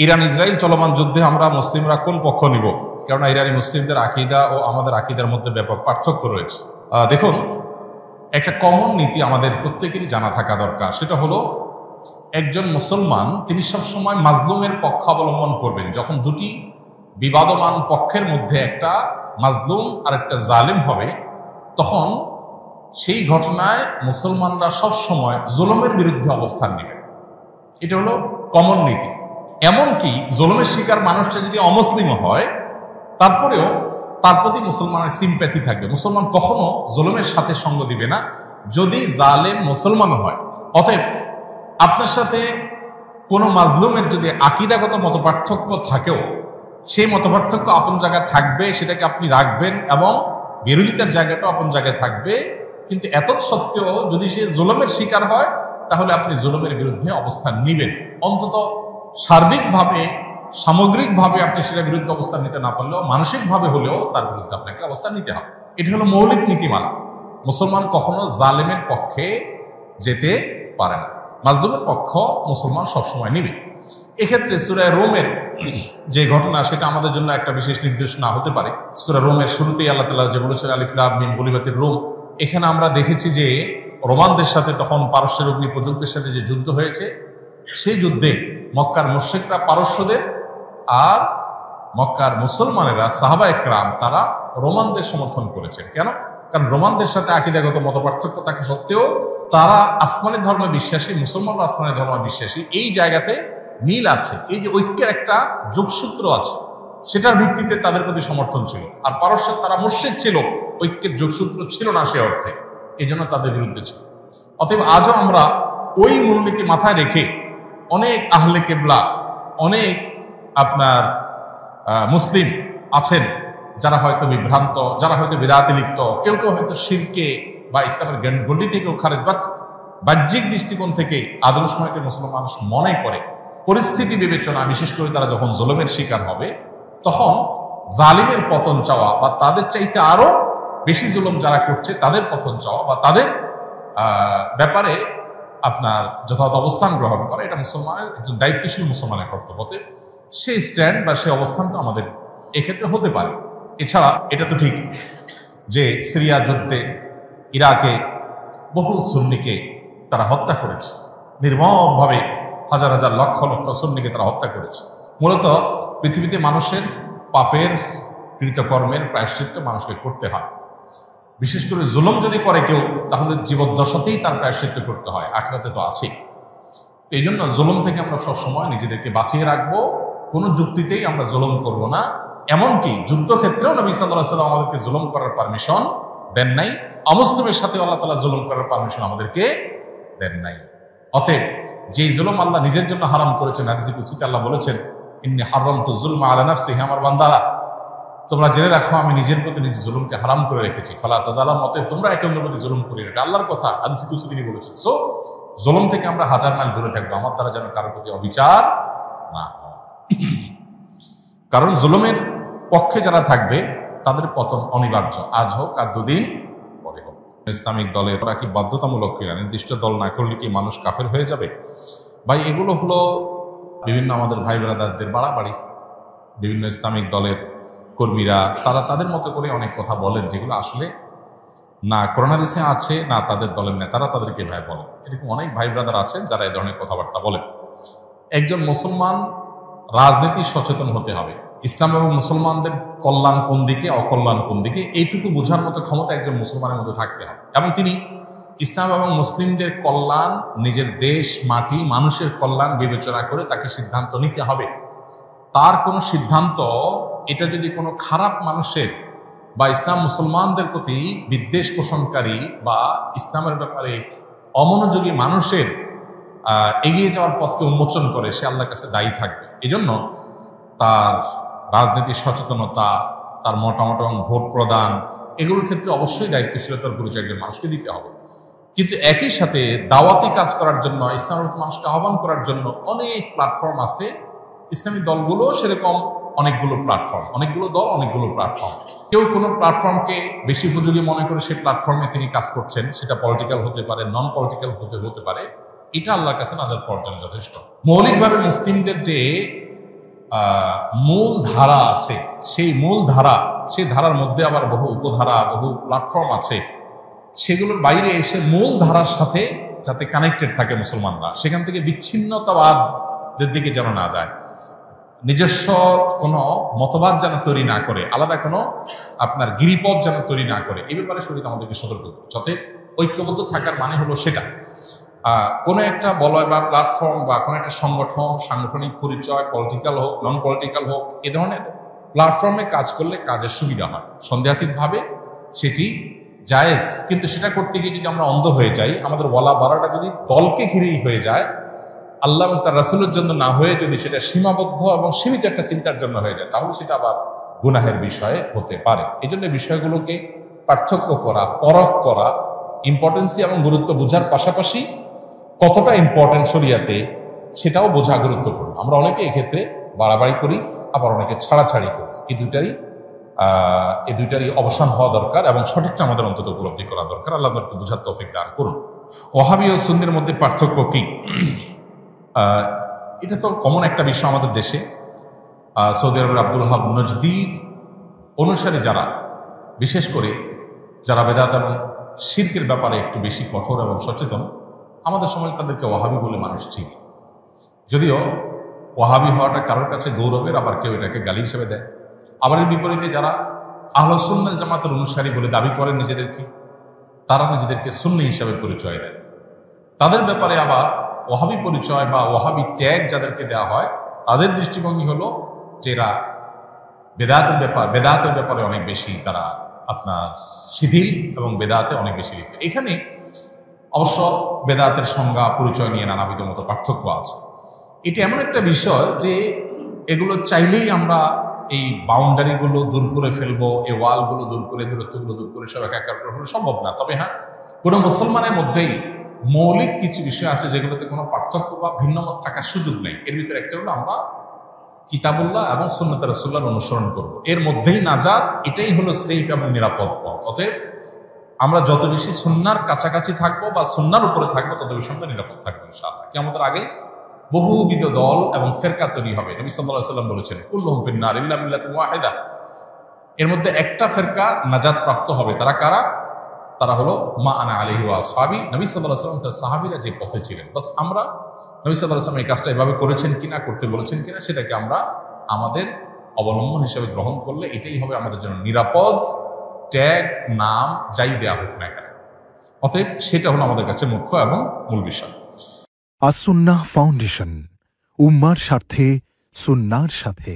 Iran Israel চলমান যুদ্ধে আমরা মুসলিমরা কোন পক্ষ নিব? কেননা ইরানি মুসলিমদের আকীদা ও আমাদের আকীদার মধ্যে ব্যাপক পার্থক্য রয়েছে। দেখুন, একটা কমন নীতি আমাদের প্রত্যেকেরই জানা থাকা দরকার। সেটা হলো, একজন মুসলমান তিনি সবসময় মাজলুমের পক্ষ অবলম্বন করবেন। যখন দুটি বিবাদমান পক্ষের মধ্যে একটা মাজলুম আর একটা জালিম হবে, তখন সেই ঘটনায় মুসলমানরা সবসময় জুলুমের বিরুদ্ধে অবস্থান নেবে। এটা হলো কমন নীতি। এমনকি জুলুমের শিকার মানুষটা যদি অমুসলিমও হয়, তারপরেও তার প্রতি মুসলমানের সিম্প্যাথি থাকবে। মুসলমান কখনো জুলুমের সাথে সঙ্গ দিবে না, যদি জালেম মুসলমানও হয়। অতএব আপনার সাথে কোনো মাজলুমের যদি আকীদাগত মতপার্থক্য থাকেও, সেই মতপার্থক্য আপন জায়গায় থাকবে, সেটাকে আপনি রাখবেন, এবং বিরোধিতার জায়গাটা আপন জায়গায় থাকবে। কিন্তু এত সত্ত্বেও যদি সে জুলুমের শিকার হয়, তাহলে আপনি জুলুমের বিরুদ্ধে অবস্থান নেবেন। অন্তত সার্বিকভাবে, সামগ্রিকভাবে আপনি সেটার বিরুদ্ধে অবস্থান নিতে না পারলেও মানসিকভাবে হলেও তার বিরুদ্ধে আপনাকে অবস্থান নিতে হবে। এটা হলো মৌলিক নীতিমালা। মুসলমান কখনো জালেমের পক্ষে যেতে পারে না, মাজলুমের পক্ষ মুসলমান সবসময় নিবে। এক্ষেত্রে সূরা রোমের যে ঘটনা, সেটা আমাদের জন্য একটা বিশেষ নির্দেশনা হতে পারে। সূরা রোমের শুরুতেই আল্লাহ তাআলা যে বলেছেন আলিফ লাম মিম গুলিবাতির রোম, এখানে আমরা দেখেছি যে রোমানদের সাথে, তখন পারস্যের অগ্নিপূজকদের সাথে যে যুদ্ধ হয়েছে, সেই যুদ্ধে মক্কার মুশরিকরা পারস্যদের আর মক্কার মুসলমানেরা সাহাবায়ে কেরাম তারা রোমানদের সমর্থন করেছেন। কেন? কারণ রোমানদের সাথে আকীদাগত মতপার্থক্য থাকা সত্ত্বেও তারা আসমানি ধর্মে বিশ্বাসী, মুসলমানরা আসমানি ধর্মে বিশ্বাসী। এই জায়গাতে মিল আছে, এই যে ঐক্যের একটা যোগসূত্র আছে, সেটার ভিত্তিতে তাদের প্রতি সমর্থন ছিল। আর পারস্যের তারা মুশরিক ছিল, ঐক্যের যোগসূত্র ছিল না সে অর্থে, এই জন্য তাদের বিরুদ্ধে ছিল। অতএব আজও আমরা ওই মূলনীতি মাথায় রেখে অনেক আহলে কেবলা, অনেক আপনার মুসলিম আছেন যারা হয়তো বিভ্রান্ত, যারা হয়তো বিদআতে লিপ্ত, কেউ কেউ হয়তো শিরকে বা ইসলামের গণ্ডি থেকেও খারেজ, বাট বাহ্যিক দৃষ্টিকোণ থেকে আদর্শ সময়তে মুসলমান মানুষ মনে করে পরিস্থিতি বিবেচনা, বিশেষ করে তারা যখন জুলুমের শিকার হবে, তখন জালিমের পতন চাওয়া বা তাদের চাইতে আরো বেশি জুলুম যারা করছে তাদের পতন চাওয়া বা তাদের ব্যাপারে আপনার যথাযথ অবস্থান গ্রহণ করা, এটা মুসলমানের, একজন দায়িত্বশীল মুসলমানের কর্তব্য। সেই স্ট্যান্ড বা সেই অবস্থানটা আমাদের এক্ষেত্রে হতে পারে। এছাড়া এটা তো ঠিক যে সিরিয়া যুদ্ধে ইরাকে বহু সুন্নিকে তারা হত্যা করেছে, নির্মমভাবে হাজার হাজার লক্ষ লক্ষ সুন্নিকে তারা হত্যা করেছে। মূলত পৃথিবীতে মানুষের পাপের কৃতকর্মের প্রায়শ্চিত্ত মানুষকে করতে হয়। বিশেষ করে জুলুম যদি করে কেউ, তাহলে জীবদ্দশাতেই তার প্রায়শ্চিত্ত করতে হয়, আখিরাতে তো আছেই। এই জন্য জুলুম থেকে আমরা সবসময় নিজেদেরকে বাঁচিয়ে রাখবো, কোনো যুক্তিতেই আমরা জুলুম করব না। এমনকি যুদ্ধক্ষেত্রেও নবী সাল্লাল্লাহু আলাইহি ওয়াসাল্লাম আমাদেরকে জুলুম করার পারমিশন দেন নাই, অমুসলিমের সাথে আল্লাহ তাআলা জুলুম করার পারমিশন আমাদেরকে দেন নাই। অতএব যেই জুলুম আল্লাহ নিজের জন্য হারাম করেছেন, হাদিসে কুদসিতে আল্লাহ বলেছেন, ইন্নী হারামতু যুলমা আলা নাফসি, হে আমার বান্দারা, তোমরা জেনে রাখো আমি নিজের প্রতি নিজের জুলুমকে হারাম করে রেখেছি, ফালা তাযালামু, অতএব তোমরা একে অন্যের প্রতি জুলুম করিও না। এটা আল্লাহর কথা, হাদিসে কুদসি তিনি বলেছেন। সো জুলুম থেকে আমরা হাজার মাইল দূরে থাকবো, আমার দ্বারা যেন কারোর প্রতি অবিচার না হয়। কারণ জুলুমের পক্ষে যারা থাকবে তাদের পতন অনিবার্য, আজ হোক আর দুদিন পরে হোক। ইসলামিক দলের ওরা কি বাধ্যতামূলক কিনা, নির্দিষ্ট দল না করলে কি মানুষ কাফের হয়ে যাবে? ভাই, এগুলো হলো বিভিন্ন আমাদের ভাই ব্রাদারদের বাড়াবাড়ি। বিভিন্ন ইসলামিক দলের কর্মীরা তারা তাদের মতো করে অনেক কথা বলেন, যেগুলো আসলে না কোরআন হাদিসে আছে, না তাদের দলের নেতারা তাদেরকে ভাই বলেন। এরকম অনেক ভাই ব্রাদার আছেন যারা এই ধরনের কথাবার্তা বলেন। একজন মুসলমান রাজনীতি সচেতন হতে হবে। ইসলাম এবং মুসলমানদের কল্যাণ কোন দিকে, অকল্যাণ কোন দিকে, এইটুকু বোঝার মতো ক্ষমতা একজন মুসলমানের মধ্যে থাকতে হবে। এবং তিনি ইসলাম এবং মুসলিমদের কল্যাণ, নিজের দেশ, মাটি, মানুষের কল্যাণ বিবেচনা করে তাকে সিদ্ধান্ত নিতে হবে। তার কোনো সিদ্ধান্ত এটা যদি কোনো খারাপ মানুষের বা ইসলাম মুসলমানদের প্রতি বিদ্বেষ পোষণকারী বা ইসলামের ব্যাপারে অমনোযোগী মানুষের এগিয়ে যাওয়ার পথকে উন্মোচন করে, সে আল্লাহর কাছে দায়ী থাকবে। এজন্য তার রাজনীতির সচেতনতা, তার মতামত এবং ভোট প্রদান, এগুলোর ক্ষেত্রে অবশ্যই দায়িত্বশীলতার পরিচয় একজন মানুষকে দিতে হবে। কিন্তু একই সাথে দাওয়াতি কাজ করার জন্য, ইসলামের মানুষকে আহ্বান করার জন্য অনেক প্ল্যাটফর্ম আছে। ইসলামী দলগুলো সেরকম অনেকগুলো প্ল্যাটফর্ম, অনেকগুলো দল, অনেকগুলো প্ল্যাটফর্ম। কেউ কোনো প্ল্যাটফর্মকে বেশি উপযোগী মনে করে সেই প্ল্যাটফর্মে তিনি কাজ করছেন, সেটা পলিটিক্যাল হতে পারে, নন পলিটিক্যাল হতে পারে। এটা আল্লাহর কাছে নাজাত পাওয়ার জন্য যথেষ্ট। মৌলিকভাবে মুসলিমদের যে মূল ধারা আছে, সেই মূল ধারা, সেই ধারার মধ্যে আবার বহু উপধারা, বহু প্ল্যাটফর্ম আছে, সেগুলোর বাইরে এসে মূল ধারার সাথে যাতে কানেক্টেড থাকে মুসলমানরা, সেখান থেকে বিচ্ছিন্নতাবাদের দিকে যেন না যায়, নিজস্ব কোনো মতবাদ যেন তৈরি না করে, আলাদা কোনো আপনার গিরিপথ যেন তৈরি না করে, এই ব্যাপারে শরীয়ত আমাদেরকে সতর্ক করে। যাতে ঐক্যবদ্ধ থাকার মানে হলো সেটা কোনো একটা বলয় বা প্ল্যাটফর্ম বা কোনো একটা সংগঠন, সাংগঠনিক পরিচয়, পলিটিক্যাল হোক নন পলিটিক্যাল হোক, এ ধরনের প্ল্যাটফর্মে কাজ করলে কাজের সুবিধা হয়, সন্দেহাতীতভাবে সেটি জায়েজ। কিন্তু সেটা করতে গিয়ে যদি আমরা অন্ধ হয়ে যাই, আমাদের ওয়ালা বাড়াটা যদি দলকে ঘিরেই হয়ে যায়, আল্লাহ এবং তার রাসূলের জন্য না হয়ে যদি সেটা সীমাবদ্ধ এবং সীমিত একটা চিন্তার জন্য হয়ে যায়, তাহলে সেটা আবার গুনাহের বিষয়ে হতে পারে। এই জন্য বিষয়গুলোকে পার্থক্য করা, পরখ করা, ইম্পর্টেন্সি এবং গুরুত্ব বোঝার পাশাপাশি কতটা ইম্পর্টেন্ট শরিয়াতে সেটাও বোঝা গুরুত্বপূর্ণ। আমরা অনেকে এক্ষেত্রে বাড়াবাড়ি করি, আবার অনেকে ছাড়াছাড়ি করি। এই দুইটারই অবসান হওয়া দরকার এবং সঠিকটা আমাদের অন্তত উপলব্ধি করা দরকার। আল্লাহ তাআলা বুঝার তৌফিক দান করুন। ওয়াহাবি ও সুন্নির মধ্যে পার্থক্য কি? এটা তো কমন একটা বিষয় আমাদের দেশে। সৌদি আরবের আব্দুল ওয়াহাব নজদীর অনুসারী যারা, বিশেষ করে যারা বেদাত এবং শিরকের ব্যাপারে একটু বেশি কঠোর এবং সচেতন, আমাদের সময় তাদেরকে ওয়াহাবি বলে মানুষ চিনি। যদিও ওয়াহাবি হওয়াটা কারোর কাছে গৌরবের, আবার কেউ এটাকে গালি হিসেবে দেয়। আবার এর বিপরীতে যারা আহলে সুন্নাত জামাতের অনুসারী বলে দাবি করেন নিজেদেরকে, তারা নিজেদেরকে সুন্নি হিসাবে পরিচয় দেন। তাদের ব্যাপারে আবার ওয়াহাবি পরিচয় বা ওয়াহাবি ট্যাগ যাদেরকে দেওয়া হয়, তাদের দৃষ্টিভঙ্গি হলো যে এরা বেদাতের ব্যাপারে অনেক বেশি তারা আপনার শিথিল এবং বেদাতে অনেক বেশি লিপ্ত। এখানে অবশ্য বেদাতের সংজ্ঞা পরিচয় নিয়ে নানাবিধ মতো পার্থক্য আছে। এটা এমন একটা বিষয় যে এগুলো চাইলেই আমরা এই বাউন্ডারিগুলো দূর করে ফেলবো, এই ওয়ালগুলো দূর করে, দূরত্বগুলো দূর করে সব একাকার করে ফেলা সম্ভব না। তবে হ্যাঁ, কোনো মুসলমানের মধ্যেই মৌলিক কিছু বিষয় আছে যেগুলোতে কোনো পার্থক্য বা ভিন্নমত থাকার সুযোগ নেই। এর ভিতরে একটা হলো আমরা কিতাবুল্লাহ এবং সুন্নাত রাসূলুল্লাহর অনুসরণ করব, এর মধ্যেই নাজাত, এটাই হলো সেফ এবং নিরাপদ পথ। অতএব আমরা যত বেশি সুন্নাহর কাছাকাছি থাকবো বা সুন্নাহর উপরে থাকবো, তত বেশি আমরা নিরাপদ থাকবো ইনশাআল্লাহ। কিয়ামতের আগে বহুবিধ দল এবং ফেরকা তৈরি হবে। নবী সাল্লাল্লাহু আলাইহি ওয়াসাল্লাম বলেছেন, কুল্লুহুম ফিন্নার ইল্লা মিল্লাতুন ওয়াহিদা। এর মধ্যে একটা ফেরকা নাজাত প্রাপ্ত হবে। তারা কারা? তারা হলো মা আনা আলাইহি ওয়া আসহাবি। নবী সাল্লাল্লাহু আলাইহি ওয়াসাল্লাম তার সাহাবীরা যে পথে ছিলেন, বাস আমরা নবী সাল্লাল্লাহু আলাইহি ওয়াসাল্লাম এই কাজটা এভাবে করেছেন কিনা, করতে বলেছেন কিনা, সেটাকে আমরা আমাদের অবলম্বন হিসেবে গ্রহণ করলে এটাই হবে আমাদের জন্য নিরাপদ। ট্যাগ, নাম যাই দেয়া হোক না কেন, অতএব সেটা হলো আমাদের কাছে মুখ্য এবং মূল বিষয়। আস-সুন্নাহ ফাউন্ডেশন, উম্মার স্বার্থে সুন্নাহর সাথে।